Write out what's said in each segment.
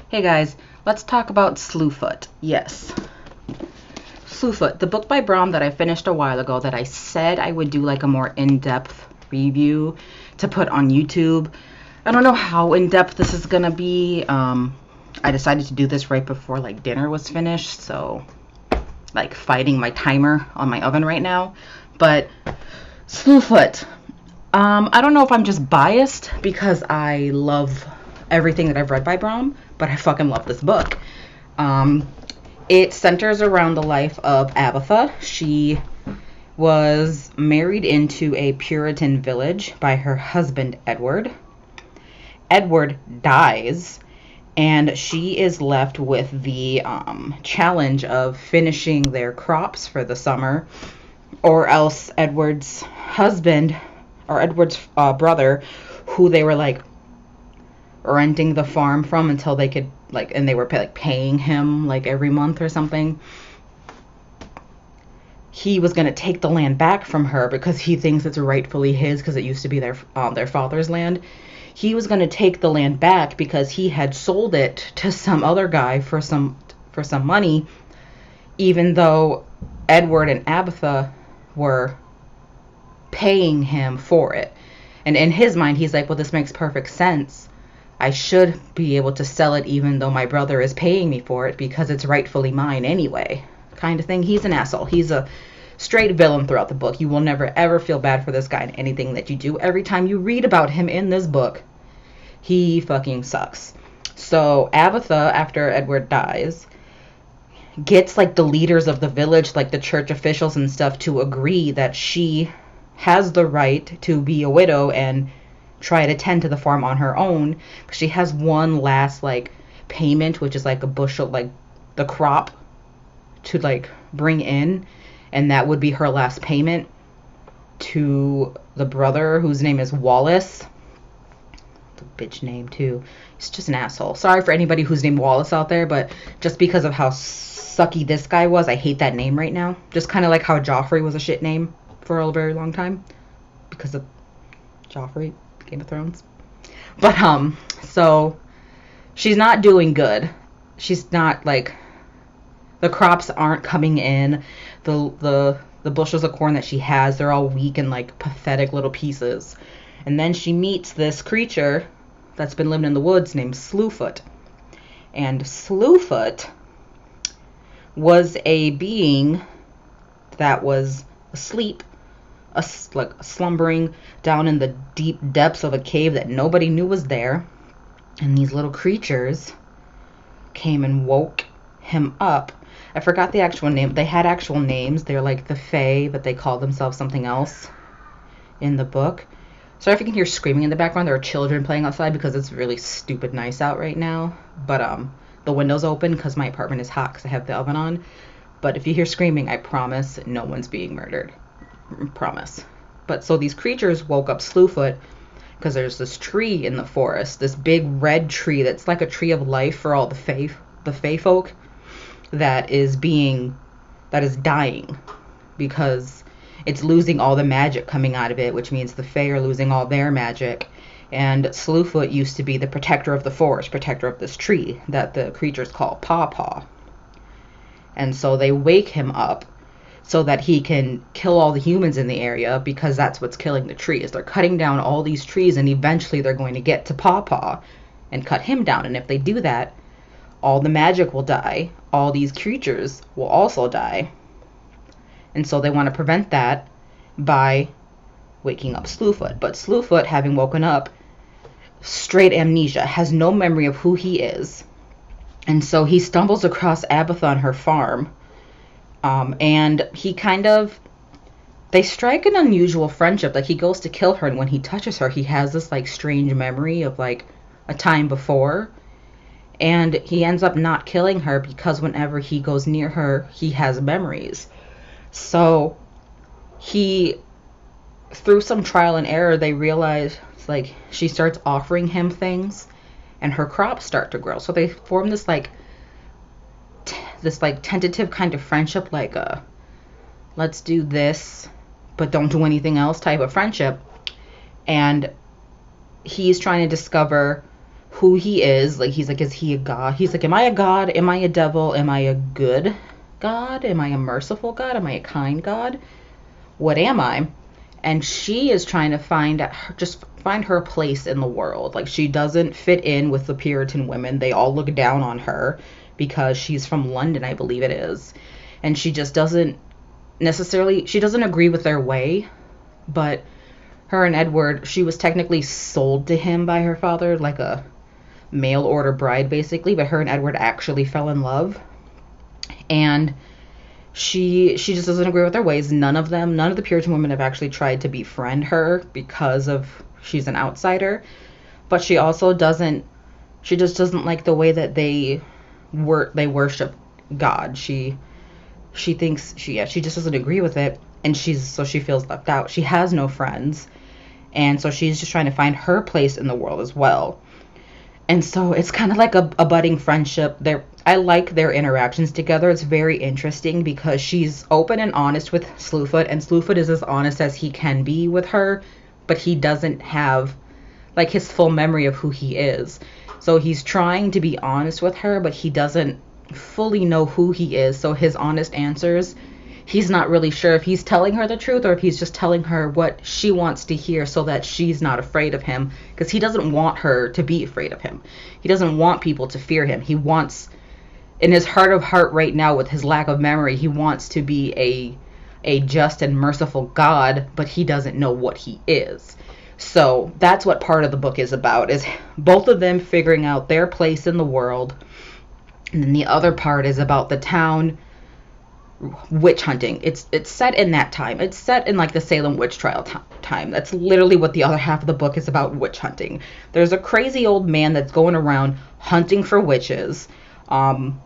Hey guys, let's talk about Slewfoot. Yes. Slewfoot, the book by Brom that I finished a while ago that I said I would do like a more in-depth review to put on YouTube. I don't know how in-depth this is gonna be. I decided to do this right before like dinner was finished, so like fighting my timer on my oven right now. But Slewfoot, I don't know if I'm just biased because I love everything that I've read by Brom, but I fucking love this book. It centers around the life of Abatha. She was married into a Puritan village by her husband, Edward. Edward dies, and she is left with the challenge of finishing their crops for the summer, or else Edward's husband, or Edward's brother, who they were like renting the farm from until they could like, and they were paying him like every month or something. He was going to take the land back from her because he thinks it's rightfully his because it used to be their father's land. He was going to take the land back because he had sold it to some other guy for some money, even though Edward and Abatha were paying him for it. And in his mind, he's like, well, this makes perfect sense. I should be able to sell it even though my brother is paying me for it because it's rightfully mine anyway, kind of thing. He's an asshole. He's a straight villain throughout the book. You will never ever feel bad for this guy in anything that you do. Every time you read about him in this book, he fucking sucks. So Abatha, after Edward dies, gets like the leaders of the village, like the church officials and stuff, to agree that she has the right to be a widow and try to tend to the farm on her own. She has one last like payment, which is like a bushel, like the crop to like bring in, and that would be her last payment to the brother whose name is Wallace. The bitch name too. He's just an asshole. Sorry for anybody who's named Wallace out there, but just because of how sucky this guy was, I hate that name right now. Just kind of like how Joffrey was a shit name for a very long time because of Joffrey, Game of Thrones. But so she's not doing good. She's not like, the crops aren't coming in. The bushels of corn that she has, they're all weak and like pathetic little pieces. And then she meets this creature that's been living in the woods named Slewfoot. And Slewfoot was a being that was asleep, like slumbering down in the deep depths of a cave that nobody knew was there. And these little creatures came and woke him up. I forgot the actual name. They had actual names. They're like the Fae, but they call themselves something else in the book. Sorry if you can hear screaming in the background. There are children playing outside because it's really stupid nice out right now. But the window's open because my apartment is hot because I have the oven on. But if you hear screaming, I promise no one's being murdered. Promise. But so these creatures woke up Slewfoot because there's this tree in the forest, this big red tree that's like a tree of life for all the Fae folk, that is dying because it's losing all the magic coming out of it, which means the Fae are losing all their magic. And Slewfoot used to be the protector of the forest, protector of this tree that the creatures call Paw Paw. And so they wake him up so that he can kill all the humans in the area, because that's what's killing the trees. They're cutting down all these trees, and eventually they're going to get to Paw Paw and cut him down. And if they do that, all the magic will die. All these creatures will also die. And so they want to prevent that by waking up Slewfoot. But Slewfoot, having woken up, straight amnesia, has no memory of who he is. And so he stumbles across Abatha on her farm. And he they strike an unusual friendship. Like, he goes to kill her, and when he touches her, he has this like strange memory of like a time before. And he ends up not killing her because whenever he goes near her, he has memories. So through some trial and error, they realize like she starts offering him things and her crops start to grow. So they form this tentative kind of friendship, like let's do this but don't do anything else type of friendship. And he's trying to discover who he is. Like, he's like, is he a god? He's like, am I a god? Am I a devil? Am I a good god? Am I a merciful god? Am I a kind god? What am I? And she is trying to find her place in the world. Like, she doesn't fit in with the Puritan women. They all look down on her because she's from London, I believe it is. And she just doesn't she doesn't agree with their way. But her and Edward, she was technically sold to him by her father, like a mail order bride basically, but her and Edward actually fell in love. And she just doesn't agree with their ways. None of the Puritan women have actually tried to befriend her because of she's an outsider. But she also she just doesn't like the way that they worship God. She thinks she just doesn't agree with it, and she feels left out. She has no friends, and so she's just trying to find her place in the world as well. And so it's kind of like a budding friendship. I like their interactions together. It's very interesting because she's open and honest with Slewfoot, and Slewfoot is as honest as he can be with her, but he doesn't have like his full memory of who he is. So he's trying to be honest with her, but he doesn't fully know who he is. So his honest answers, he's not really sure if he's telling her the truth or if he's just telling her what she wants to hear so that she's not afraid of him, because he doesn't want her to be afraid of him. He doesn't want people to fear him. He wants, in his heart of heart right now, with his lack of memory, he wants to be a just and merciful God, but he doesn't know what he is. So that's what part of the book is about, is both of them figuring out their place in the world. And then the other part is about the town witch hunting. It's set in that time. It's set in like the Salem witch trial time. That's literally what the other half of the book is about, witch hunting. There's a crazy old man that's going around hunting for witches. You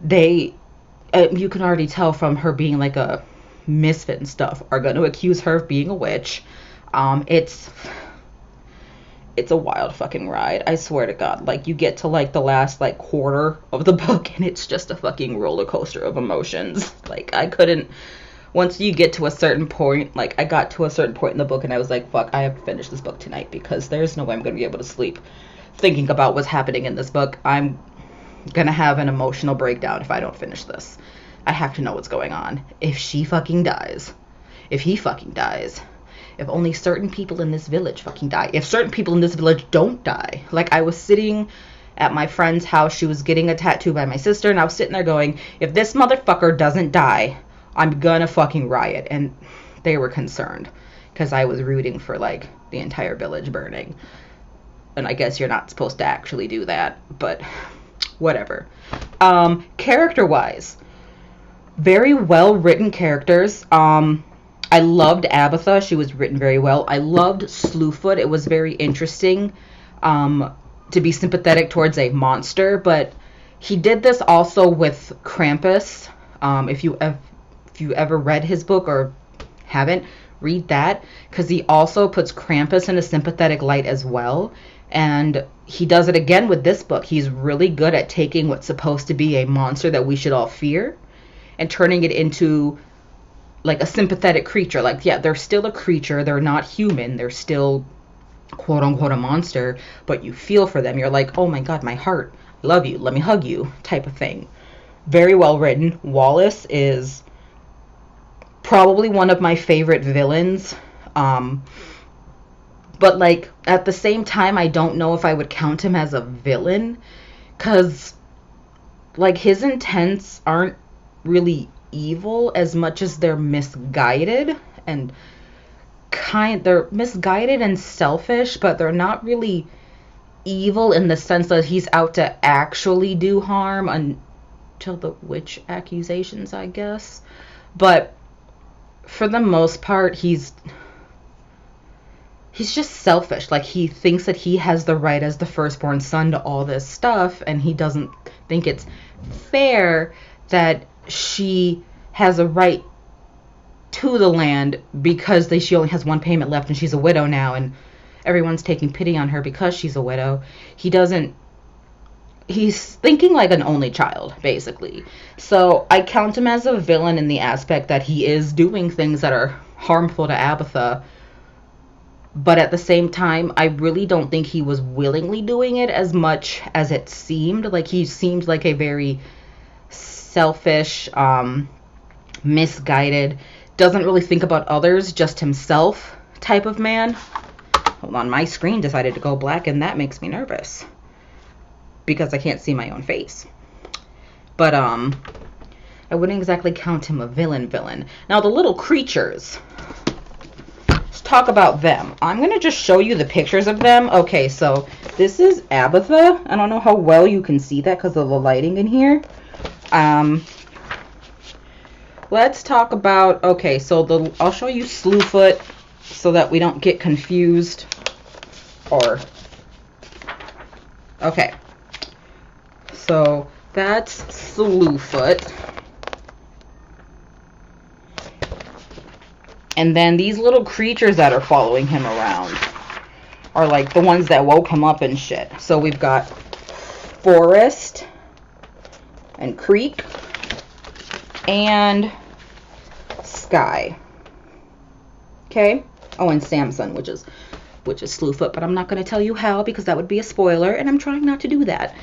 can already tell from her being like a misfit and stuff, are going to accuse her of being a witch. It's a wild fucking ride. I swear to God. Like, you get to like the last like quarter of the book and it's just a fucking roller coaster of emotions. Like, once you get to a certain point, like I got to a certain point in the book and I was like, fuck, I have to finish this book tonight because there's no way I'm going to be able to sleep thinking about what's happening in this book. I'm going to have an emotional breakdown if I don't finish this. I have to know what's going on. If she fucking dies. If he fucking dies. If only certain people in this village fucking die. If certain people in this village don't die. Like, I was sitting at my friend's house. She was getting a tattoo by my sister. And I was sitting there going, if this motherfucker doesn't die, I'm gonna fucking riot. And they were concerned. Because I was rooting for, like, the entire village burning. And I guess you're not supposed to actually do that. But whatever. Character-wise. Very well-written characters. I loved Abatha. She was written very well. I loved Slewfoot. It was very interesting to be sympathetic towards a monster. But he did this also with Krampus. If you ever read his book or haven't, read that. Because he also puts Krampus in a sympathetic light as well. And he does it again with this book. He's really good at taking what's supposed to be a monster that we should all fear and turning it into like a sympathetic creature. Like, yeah, they're still a creature. They're not human. They're still quote unquote a monster, but you feel for them. You're like, oh my God, my heart. I love you. Let me hug you type of thing. Very well written. Wallace is probably one of my favorite villains. But like at the same time, I don't know if I would count him as a villain, because like his intents aren't really evil as much as they're misguided, and they're misguided and selfish, but they're not really evil in the sense that he's out to actually do harm until the witch accusations, I guess. But for the most part, he's just selfish. Like, he thinks that he has the right as the firstborn son to all this stuff, and he doesn't think it's fair that she has a right to the land because she only has one payment left and she's a widow now, and everyone's taking pity on her because she's a widow. He's thinking like an only child, basically. So I count him as a villain in the aspect that he is doing things that are harmful to Abatha But at the same time, I really don't think he was willingly doing it as much as it seemed. Like, he seemed like a very selfish, misguided, doesn't really think about others, just himself type of man. Hold on, my screen decided to go black, and that makes me nervous because I can't see my own face. But I wouldn't exactly count him a villain. Now, the little creatures, let's talk about them. I'm going to just show you the pictures of them. Okay, so this is Abatha. I don't know how well you can see that because of the lighting in here. Let's talk about, okay, so I'll show you Slewfoot so that we don't get confused. Okay, so that's Slewfoot. And then these little creatures that are following him around are like the ones that woke him up and shit. So we've got Forest and Creek and Sky. Okay? Oh, and Samson, which is Slewfoot, but I'm not going to tell you how because that would be a spoiler, and I'm trying not to do that.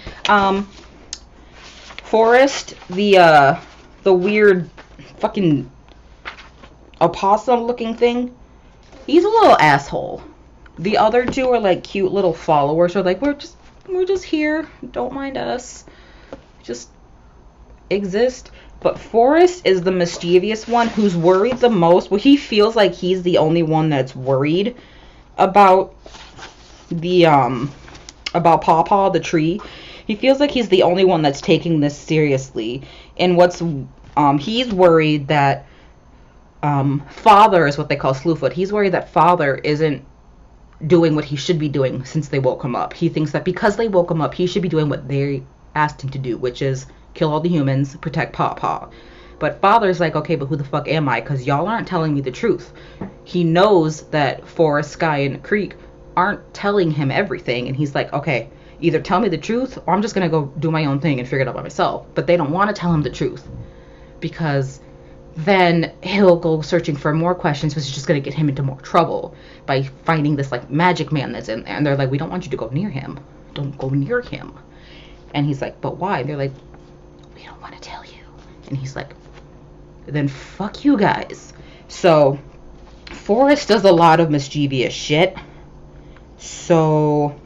Forest, the weird fucking opossum looking thing, he's a little asshole. The other two are like cute little followers, or like, we're just here, don't mind us, just exist. But Forrest is the mischievous one who's worried the most. Well, he feels like he's the only one that's worried about the about Pawpaw the tree. He feels like he's the only one that's taking this seriously. And he's worried that Father is what they call Slewfoot. He's worried that Father isn't doing what he should be doing since they woke him up. He thinks that because they woke him up, he should be doing what they asked him to do, which is kill all the humans, protect Pawpaw. But Father's like, okay, but who the fuck am I? Because y'all aren't telling me the truth. He knows that Forest, Sky, and Creek aren't telling him everything. And he's like, okay, either tell me the truth or I'm just going to go do my own thing and figure it out by myself. But they don't want to tell him the truth because then he'll go searching for more questions, which is just going to get him into more trouble by finding this like magic man that's in there. And they're like, we don't want you to go near him. Don't go near him. And he's like, but why? They're like, we don't want to tell you. And he's like, then fuck you guys. So Forrest does a lot of mischievous shit. So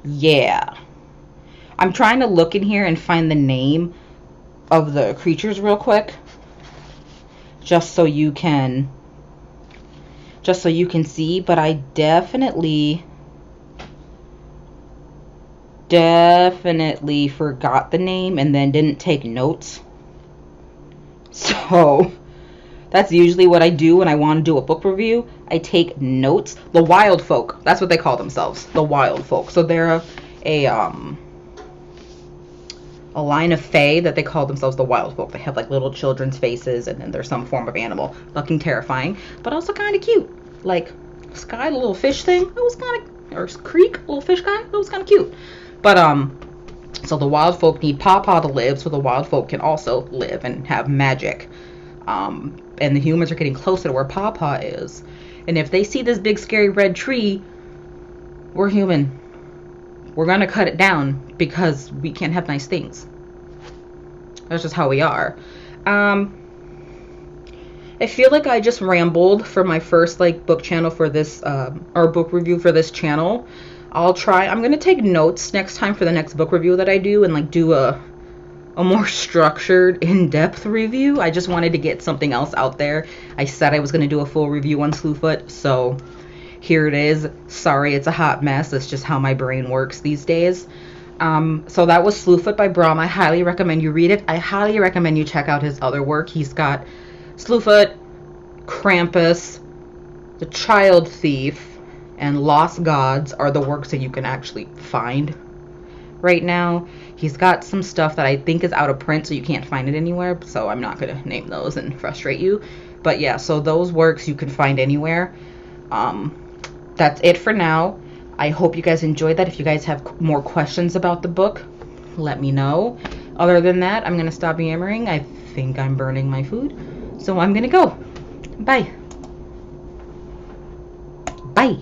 yeah, I'm trying to look in here and find the name of the creatures real quick, just so you can see. But I definitely forgot the name and then didn't take notes. So that's usually what I do when I want to do a book review. I take notes. The Wild Folk, that's what they call themselves, the Wild Folk. So they're a line of fae that they call themselves the Wild Folk. They have like little children's faces, and then there's some form of animal, fucking terrifying, but also kind of cute. Like Sky, the little fish thing, it was kind of, or Creek, little fish guy, it was kind of cute. But so the Wild Folk need Pawpaw to live, so the Wild Folk can also live and have magic. And the humans are getting closer to where Pawpaw is. And if they see this big scary red tree, we're human. We're gonna cut it down because we can't have nice things. That's just how we are. I feel like I just rambled for my first like book channel for this or book review for this channel. I'm gonna take notes next time for the next book review that I do and like do a more structured, in-depth review. I just wanted to get something else out there. I said I was gonna do a full review on Slewfoot, so here it is. Sorry, it's a hot mess. That's just how my brain works these days. So that was Slewfoot by Brom. I highly recommend you read it. I highly recommend you check out his other work. He's got Slewfoot, Krampus, The Child Thief, and Lost Gods are the works that you can actually find right now. He's got some stuff that I think is out of print, so you can't find it anywhere, so I'm not going to name those and frustrate you. But yeah, so those works you can find anywhere. That's it for now. I hope you guys enjoyed that. If you guys have more questions about the book, let me know. Other than that, I'm going to stop yammering. I think I'm burning my food, so I'm going to go. Bye. Bye.